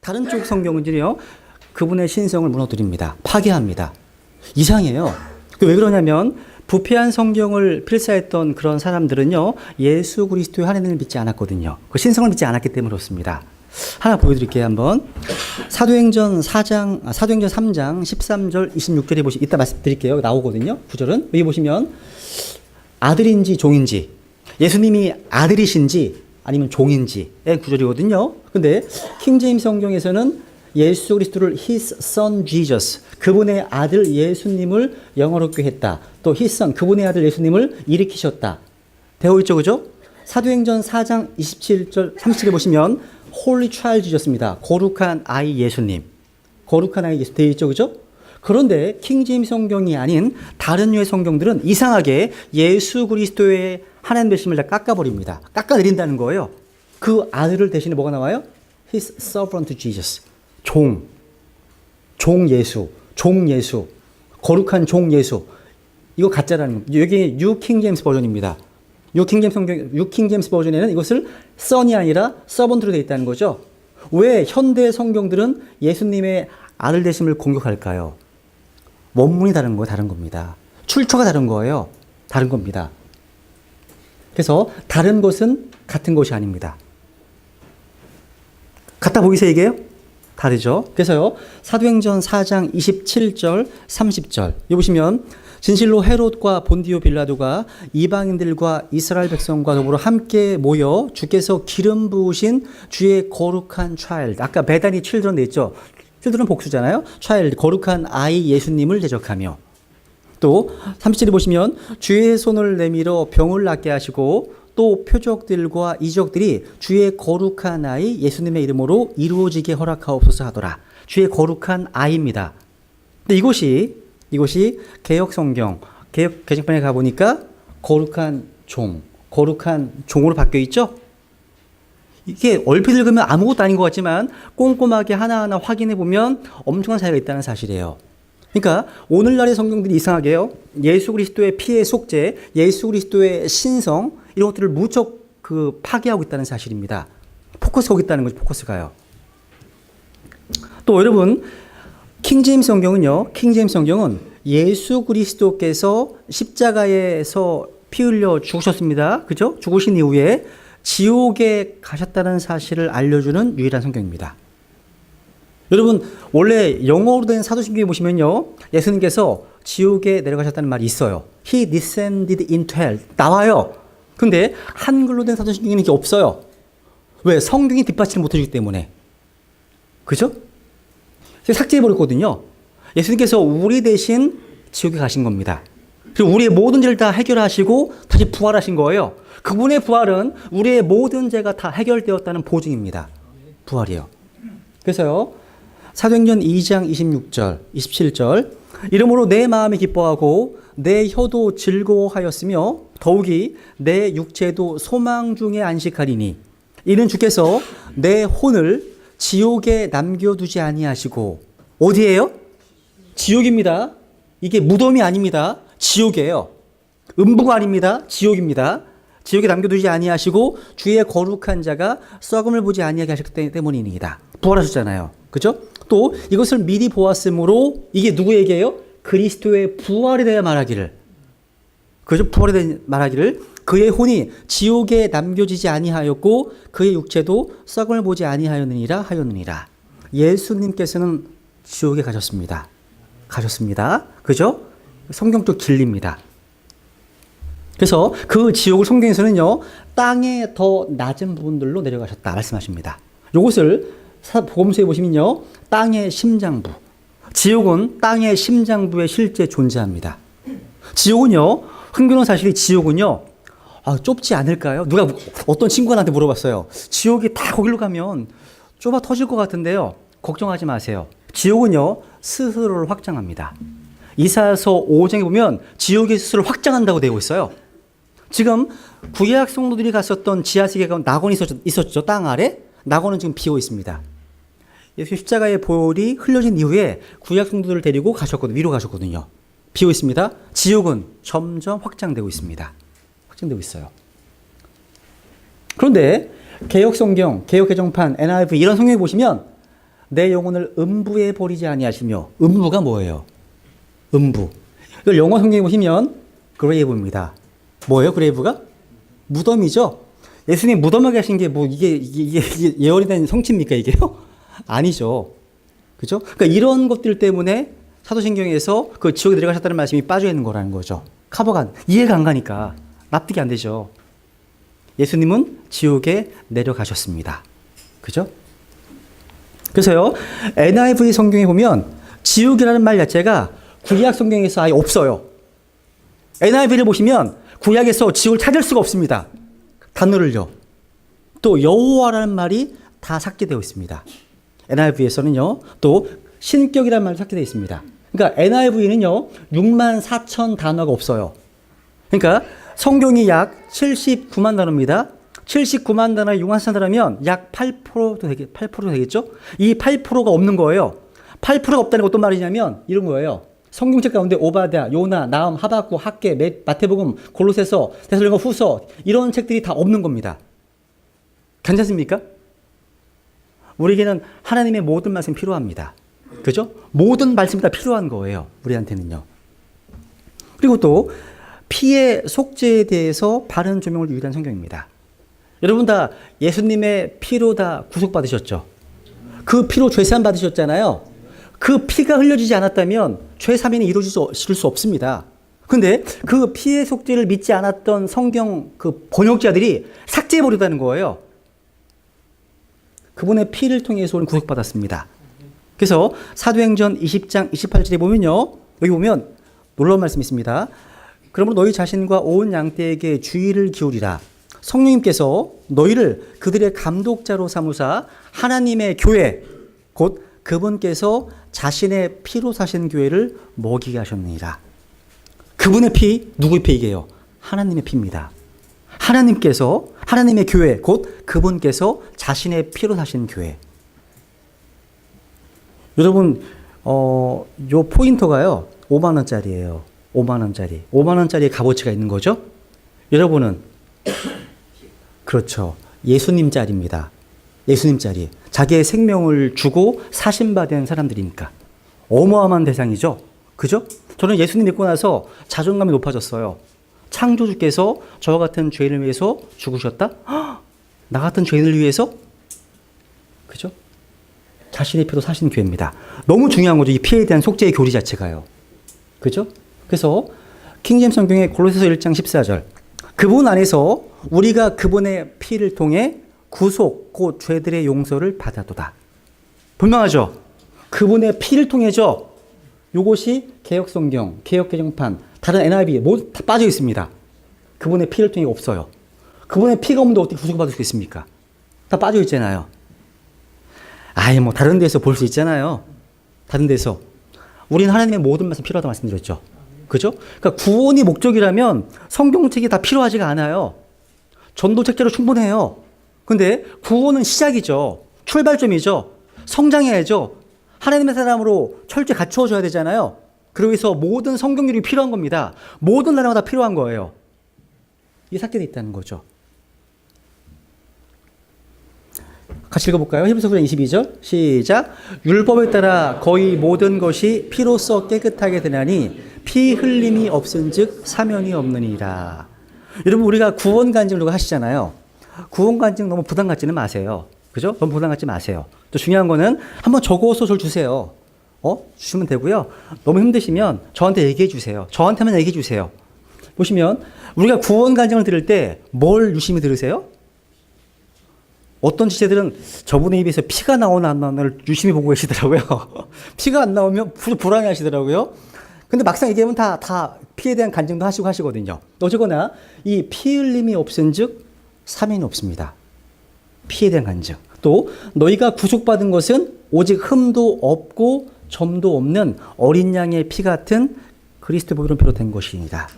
다른 쪽 성경은요, 그분의 신성을 무너뜨립니다. 파괴합니다. 이상해요. 왜 그러냐면 부패한 성경을 필사했던 그런 사람들은요, 예수 그리스도의 하나님을 믿지 않았거든요. 그 신성을 믿지 않았기 때문에 그렇습니다. 하나 보여드릴게요, 한번. 사도행전 3장 13절 26절에 보시면, 이따 말씀드릴게요. 나오거든요. 구절은. 여기 보시면, 아들인지 종인지, 예수님이 아들이신지 아니면 종인지의 구절이거든요. 근데 킹제임스 성경에서는 예수 그리스도를 His Son Jesus, 그분의 아들 예수님을 영어롭게 했다. 또 His Son, 그분의 아들 예수님을 일으키셨다. 되어 있죠, 그죠? 사도행전 4장 27절 37에 보시면 Holy Child Jesus입니다. 거룩한 아이 예수님. 거룩한 아이 예수 되어 있죠, 그죠? 그런데 킹제임스 성경이 아닌 다른 류의 성경들은 이상하게 예수 그리스도의 하나님 되심을 다 깎아버립니다. 깎아내린다는 거예요. 그 아들을 대신에 뭐가 나와요? His servant Jesus. 종 예수, 거룩한 종 예수. 이거 가짜라는 겁니다. 여기 뉴 킹제임스 버전입니다. 뉴 킹제임스 버전에는 이것을 son이 아니라 servant로 되어 있다는 거죠. 왜 현대 성경들은 예수님의 아들 되심을 공격할까요? 원문이 다른 거예요. 다른 겁니다. 출처가 다른 거예요. 다른 겁니다. 그래서 다른 것은 같은 것이 아닙니다. 같아 보이세요, 이게요? 다르죠? 그래서요, 사도행전 4장 27절, 30절. 여기 보시면, 진실로 헤롯과 본디오 빌라도가 이방인들과 이스라엘 백성과 더불어 함께 모여 주께서 기름 부으신 주의 거룩한 차일드. 아까 베다니 칠드런 돼 있죠? 칠드런 복수잖아요? 차일드, 거룩한 아이 예수님을 대적하며. 또 37에 보시면 주의 손을 내밀어 병을 낫게 하시고 또 표적들과 이적들이 주의 거룩한 아이 예수님의 이름으로 이루어지게 허락하옵소서 하더라. 주의 거룩한 아이입니다. 근데 이것이 개역 성경, 개역 개정판에 가보니까 거룩한 종으로 바뀌어 있죠? 이게 얼핏 읽으면 아무것도 아닌 것 같지만 꼼꼼하게 하나하나 확인해 보면 엄청난 차이가 있다는 사실이에요. 그러니까 오늘날의 성경들이 이상하게요, 예수 그리스도의 피의 속죄, 예수 그리스도의 신성, 이런 것들을 무척 파괴하고 있다는 사실입니다. 포커스가 거기 있다는 거죠, 포커스가요. 또 여러분, 킹제임스 성경은 예수 그리스도께서 십자가에서 피 흘려 죽으셨습니다. 그죠? 죽으신 이후에 지옥에 가셨다는 사실을 알려주는 유일한 성경입니다. 여러분, 원래 영어로 된 사도신경에 보시면요, 예수님께서 지옥에 내려가셨다는 말이 있어요. He descended into hell. 나와요. 근데 한글로 된 사도신경에는 이게 없어요. 왜? 성경이 뒷받침을 못해주기 때문에. 그죠? 삭제해버렸거든요. 예수님께서 우리 대신 지옥에 가신 겁니다. 그리고 우리의 모든 죄를 다 해결하시고 다시 부활하신 거예요. 그분의 부활은 우리의 모든 죄가 다 해결되었다는 보증입니다. 부활이요. 그래서요, 사도행전 2장 26절, 27절, 이러므로 내 마음이 기뻐하고 내 혀도 즐거워하였으며 더욱이 내 육체도 소망 중에 안식하리니 이는 주께서 내 혼을 지옥에 남겨두지 아니하시고. 어디예요? 지옥입니다. 이게 무덤이 아닙니다. 지옥이에요. 음부가 아닙니다. 지옥입니다. 지옥에 남겨두지 아니하시고 주의 거룩한 자가 썩음을 보지 아니하게 하셨기 때문이니이다. 부활하셨잖아요. 그죠? 또 이것을 미리 보았으므로 이게 누구에게요? 그리스도의 부활에 대해 말하기를. 그죠? 부활에 대해 말하기를 그의 혼이 지옥에 남겨지지 아니하였고 그의 육체도 썩음을 보지 아니하였느니라 하였느니라. 예수님께서는 지옥에 가셨습니다. 그죠? 성경도 길립니다. 그래서 그 지옥을 성경에서는요, 땅의 더 낮은 부분들로 내려가셨다 말씀하십니다. 이것을 복음서에 보시면요, 땅의 심장부. 지옥은 땅의 심장부에 실제 존재합니다. 지옥은요, 흥미로운 사실이 지옥은요, 좁지 않을까요? 누가 어떤 친구가 나한테 물어봤어요. 지옥이 다 거기로 가면 좁아 터질 것 같은데요. 걱정하지 마세요. 지옥은요, 스스로를 확장합니다. 이사야서 5장에 보면 지옥이 스스로를 확장한다고 되어 있어요. 지금 구약 성도들이 갔었던 지하세계 가운데 낙원이 있었죠. 땅 아래. 낙원은 지금 비어 있습니다. 예수 십자가의 보혈이 흘려진 이후에 구약 성도들을 데리고 위로 가셨거든요. 비어 있습니다. 지옥은 점점 확장되고 있습니다. 확장되고 있어요. 그런데 개역 성경, 개역 개정판, NIV 이런 성경에 보시면 내 영혼을 음부에 버리지 아니하시며. 음부가 뭐예요? 음부. 이걸 영어 성경에 보시면 그레이브입니다. 뭐예요? 그레이브가? 무덤이죠. 예수님 무덤에 계신 게 뭐 이게 예언이 된 성취입니까 이게요? 아니죠. 그죠? 그러니까 이런 것들 때문에 사도신경에서 그 지옥에 내려가셨다는 말씀이 빠져 있는 거라는 거죠. 이해가 안 가니까 납득이 안 되죠. 예수님은 지옥에 내려가셨습니다. 그죠? 그래서요, NIV 성경에 보면 지옥이라는 말 자체가 구약 성경에서 아예 없어요. NIV를 보시면 구약에서 지옥을 찾을 수가 없습니다. 단어를요. 또 여호와라는 말이 다 삭제되어 있습니다. NIV에서는요, 또 신격이라는 말이 삭제되어 있습니다. 그러니까 NIV는요, 6만 4천 단어가 없어요. 그러니까 성경이 약 79만 단어입니다. 79만 단어에 6만 4천 단어면 약 8% 되겠죠? 이 8%가 없는 거예요. 8%가 없다는 건 어떤 말이냐면 이런 거예요. 성경책 가운데 오바댜, 요나, 나음, 하박국, 학개, 마태복음, 골로새서, 데살로니가 후서 이런 책들이 다 없는 겁니다. 괜찮습니까? 우리에게는 하나님의 모든 말씀이 필요합니다. 그죠? 모든 말씀이 다 필요한 거예요. 우리한테는요. 그리고 또 피의 속죄에 대해서 바른 조명을 유일한 성경입니다. 여러분 다 예수님의 피로 다 구속받으셨죠? 그 피로 죄사함 받으셨잖아요. 그 피가 흘려지지 않았다면 죄 사면이 이루어질 수 없습니다. 근데 그 피의 속죄를 믿지 않았던 성경 그 번역자들이 삭제해버리다는 거예요. 그분의 피를 통해서 우리는 구속받았습니다. 그래서 사도행전 20장 28절에 보면요. 여기 보면 놀라운 말씀이 있습니다. 그러므로 너희 자신과 온 양떼에게 주의를 기울이라. 성령님께서 너희를 그들의 감독자로 삼으사 하나님의 교회 곧 그분께서 자신의 피로 사신 교회를 먹이게 하셨느니라. 그분의 피, 누구의 피이게요? 하나님의 피입니다. 하나님께서 하나님의 교회 곧 그분께서 자신의 피로 사신 교회. 여러분 요 포인터가요 5만 원짜리예요. 5만 원짜리. 5만 원짜리의 값어치가 있는 거죠. 여러분은 그렇죠. 예수님 짤입니다. 예수님 짤이. 자기의 생명을 주고 사신받은 사람들이니까. 어마어마한 대상이죠. 그죠? 저는 예수님 믿고 나서 자존감이 높아졌어요. 창조주께서 저와 같은 죄인을 위해서 죽으셨다? 헉, 나 같은 죄인을 위해서? 그죠? 자신의 피로 사신 교회입니다. 너무 중요한 거죠. 이 피에 대한 속죄의 교리 자체가요. 그죠? 그래서 킹제임스 성경의 골로새서 1장 14절. 그분 안에서 우리가 그분의 피를 통해 구속, 곧 죄들의 용서를 받아도다. 분명하죠? 그분의 피를 통해죠. 이것이 개혁성경, 개혁개정판, 다른 NIV 모두 다 빠져 있습니다. 그분의 피를 통해 없어요. 그분의 피가 없는데 어떻게 구속받을 수 있습니까? 다 빠져 있잖아요. 아예 뭐 다른 데서 볼 수 있잖아요. 다른 데서. 우리는 하나님의 모든 말씀 필요하다고 말씀드렸죠. 그죠? 그러니까 구원이 목적이라면 성경책이 다 필요하지가 않아요. 전도책자로 충분해요. 근데 구원은 시작이죠. 출발점이죠. 성장해야죠. 하나님의 사람으로 철저히 갖추어져야 되잖아요. 그러기 위해서 모든 성경률이 필요한 겁니다. 모든 나라가 다 필요한 거예요. 이게 삭제되어 있다는 거죠. 같이 읽어볼까요? 히브리서 9장 22절 시작. 율법에 따라 거의 모든 것이 피로써 깨끗하게 되나니 피 흘림이 없은즉 사면이 없느니라. 여러분 우리가 구원 간증을 누가 하시잖아요. 구원 간증 너무 부담 갖지는 마세요. 그죠? 너무 부담 갖지 마세요. 또 중요한 거는 한번 적어서 저를 주세요. 주시면 되고요. 너무 힘드시면 저한테 얘기해 주세요. 저한테만 얘기해 주세요. 보시면 우리가 구원 간증을 들을 때 뭘 유심히 들으세요? 어떤 지체들은 저분의 입에서 피가 나오나 안 나오나를 유심히 보고 계시더라고요. 피가 안 나오면 불안해 하시더라고요. 근데 막상 얘기하면 다 피에 대한 간증도 하시고 하시거든요. 어쨌거나 이 피 흘림이 없은즉 사면이 없습니다. 피에 대한 간증. 또 너희가 구속받은 것은 오직 흠도 없고 점도 없는 어린 양의 피 같은 그리스도의 보혈로 비롯된 것이니라.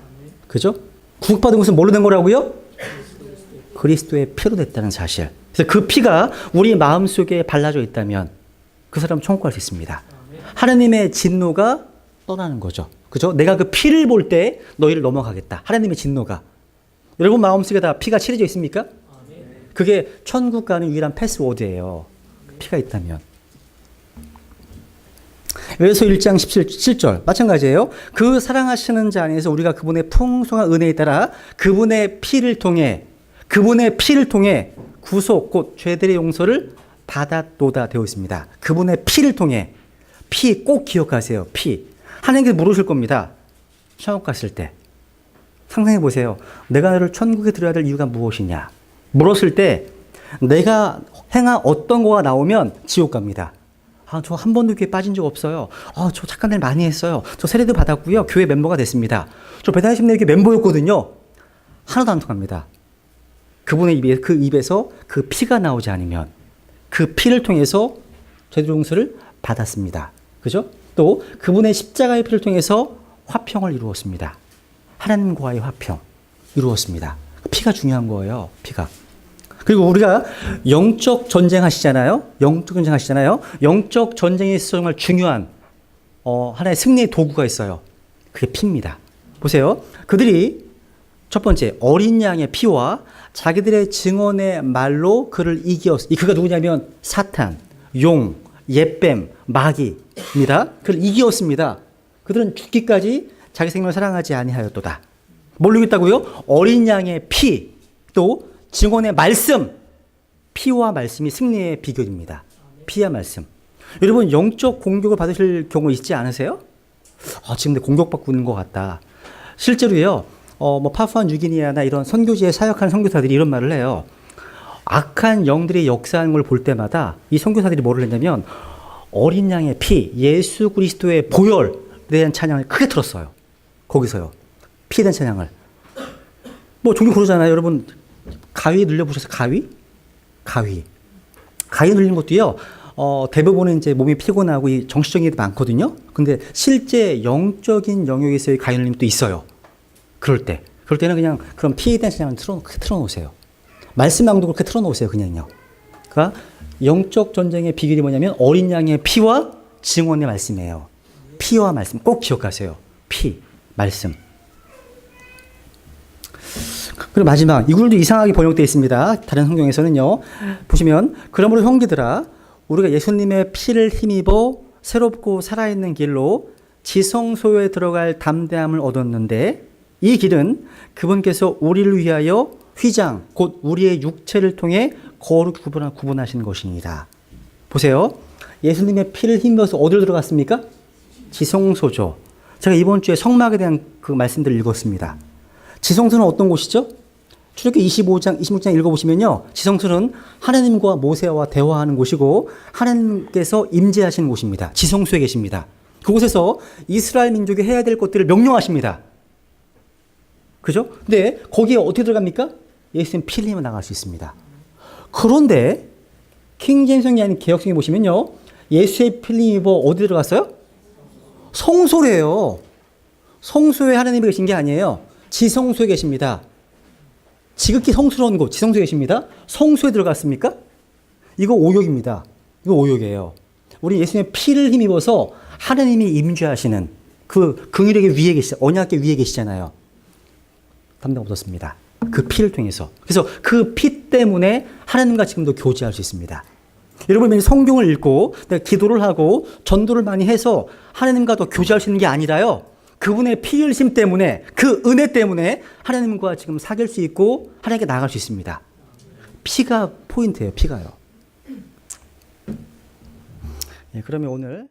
그죠? 구속받은 것은 뭘로 된 거라고요? 그리스도의 피로 됐다는 사실. 그래서 그 피가 우리 마음속에 발라져 있다면 그 사람 천국할 수 있습니다. 하나님의 진노가 떠나는 거죠. 그죠? 내가 그 피를 볼 때 너희를 넘어가겠다. 하나님의 진노가. 여러분 마음속에 다 피가 칠해져 있습니까? 그게 천국 가는 유일한 패스워드예요. 피가 있다면. 에베소 1장 17절 마찬가지예요. 그 사랑하시는 자 안에서 우리가 그분의 풍성한 은혜에 따라 그분의 피를 통해 구속 곧 죄들의 용서를 받았도다 되어 있습니다. 그분의 피를 통해 피 꼭 기억하세요. 피. 하나님께서 물으실 겁니다. 천국 갔을 때 상상해 보세요. 내가 너를 천국에 들어야 될 이유가 무엇이냐? 물었을 때 내가 행한 어떤 거가 나오면 지옥 갑니다. 저 한 번도 교회 빠진 적 없어요. 저 착한 일 많이 했어요. 저 세례도 받았고요. 교회 멤버가 됐습니다. 저 배달의 심리교 멤버였거든요. 하나도 안 통합니다. 그분의 입에서 그 피가 나오지 않으면 그 피를 통해서 죄 용서를 받았습니다. 그죠? 또 그분의 십자가의 피를 통해서 화평을 이루었습니다. 하나님과의 화평 이루었습니다. 피가 중요한 거예요. 피가. 그리고 우리가 영적 전쟁 하시잖아요. 영적 전쟁에 있어서 정말 중요한 하나의 승리의 도구가 있어요. 그게 피입니다. 보세요. 그들이 첫 번째 어린 양의 피와 자기들의 증언의 말로 그를 이기었어. 그가 누구냐면 사탄, 용, 옛뱀, 마귀입니다. 그를 이기었습니다. 그들은 죽기까지 자기 생명을 사랑하지 아니하였도다. 뭘로 이겼다고요? 어린 양의 피, 또 증언의 말씀. 피와 말씀이 승리의 비결입니다. 피와 말씀. 여러분 영적 공격을 받으실 경우 있지 않으세요? 지금 내 공격받고 있는 것 같다. 실제로요. 파푸아 뉴기니아나 이런 선교지에 사역하는 선교사들이 이런 말을 해요. 악한 영들이 역사하는 걸 볼 때마다 이 선교사들이 뭐를 했냐면 어린 양의 피, 예수 그리스도의 보혈에 대한 찬양을 크게 들었어요. 거기서요. 피에 대한 찬양을. 종종 그러잖아요. 여러분 가위 눌려보셨어요? 가위 눌리는 것도요. 대부분은 이제 몸이 피곤하고 이 정신적인 게 많거든요. 근데 실제 영적인 영역에서의 가위 눌림도 있어요. 그럴 때는 그냥 그럼 피에 대한 찬양을 틀어놓으세요. 말씀낭도 그렇게 틀어놓으세요. 그냥요. 그러니까 영적 전쟁의 비결이 뭐냐면 어린 양의 피와 증언의 말씀이에요. 피와 말씀 꼭 기억하세요. 피, 말씀. 그리고 마지막 이글도 이상하게 번역되어 있습니다. 다른 성경에서는요. 보시면 그러므로 형제들아 우리가 예수님의 피를 힘입어 새롭고 살아있는 길로 지성소에 들어갈 담대함을 얻었는데 이 길은 그분께서 우리를 위하여 휘장 곧 우리의 육체를 통해 거룩 구분하신 것입니다. 보세요. 예수님의 피를 힘입어서 어디로 들어갔습니까? 지성소죠. 제가 이번 주에 성막에 대한 그 말씀들을 읽었습니다. 지성소는 어떤 곳이죠? 출애굽기 26장 읽어보시면요. 지성소는 하나님과 모세와 대화하는 곳이고 하나님께서 임재하시는 곳입니다. 지성소에 계십니다. 그곳에서 이스라엘 민족이 해야 될 것들을 명령하십니다. 그죠? 근데 거기에 어떻게 들어갑니까? 예수님 피를 힘입어 나갈 수 있습니다. 그런데 킹제임스 아닌 개역성에 보시면요. 예수의 피를 힘입어 어디 들어갔어요? 성소래요. 성소에 하나님이 계신 게 아니에요. 지성소에 계십니다. 지극히 성스러운 곳, 지성소에 계십니다. 성소에 들어갔습니까? 이거 오욕입니다. 이거 오욕이에요. 우리 예수님의 피를 힘입어서 하나님이 임재하시는 그 긍휼의 위에 언약의 위에 계시잖아요. 담당 없었습니다. 그 피를 통해서. 그래서 그 피 때문에 하나님과 지금도 교제할 수 있습니다. 여러분, 성경을 읽고 내가 기도를 하고 전도를 많이 해서 하나님과 더 교제할 수 있는 게 아니라요. 그분의 피 흘심 때문에 그 은혜 때문에 하나님과 지금 사귈 수 있고 하나님께 나아갈 수 있습니다. 피가 포인트예요. 피가요. 그러면 오늘